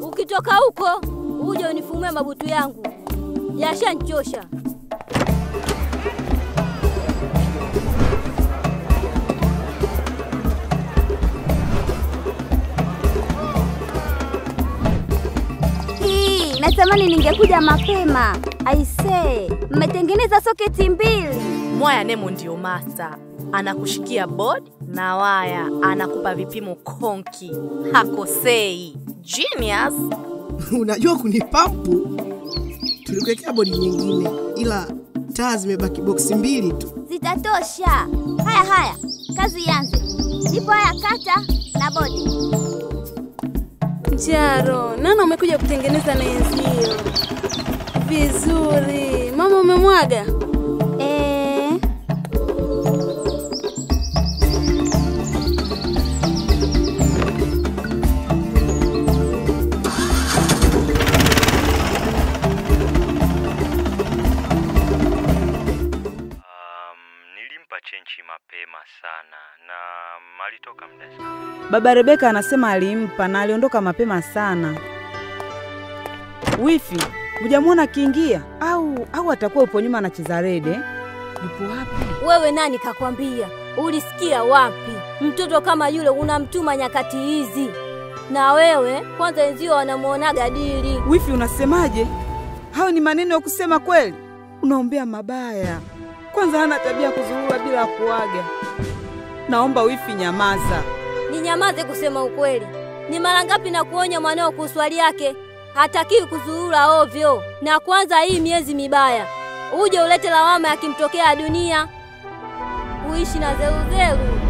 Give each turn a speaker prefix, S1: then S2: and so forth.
S1: Ukitoka huko uje unifumue mabutu yangu, yashanchosha.
S2: Natamani ningekuja mapema. Aisee, mmetengeneza soketi 2.
S3: Mwaya Nemo ndio master. Anakushikia board na waya, anakupa vipimo konki. Hakosei. Genius.
S4: Unajua kunipampu? Tulikuwekea bodi nyingine, ila taa zimebaki boksi 2 tu.
S2: Zitatosha. Haya, kazi ianze. Nipo haya kata na bodi.
S5: Jaro, nani umekuja kutengeneza na enzio? Vizuri. Mama umemwaga?
S6: Nilimpa chenchi mapema sana na malitoka muda sana.
S7: Baba Rebeka anasema alimpa na aliondoka mapema sana. Wifi, hujamuona kiingia? Au atakuwa upo nyuma anacheza rede? Yupo wapi?
S1: Wewe nani kakwambia? Ulisikia wapi? Mtoto kama yule unamtuma nyakati hizi. Na wewe kwanza enzio wanamuonaga dili.
S7: Wifi, unasemaje? Hao ni maneno ya kusema kweli? Unaombea mabaya. Kwanza hana tabia kuzurura bila kuaga. Naomba wifi nyamaza.
S1: Ni nyamaze kusema ukweli. Ni mara ngapi na kuonya mwanao kuhusu hali yake? Hatakiwi kuzurura ovyo. Na kwanza hii miezi mibaya. Uje ulete lawama yakimtokea dunia. Uishi na zeruzeru.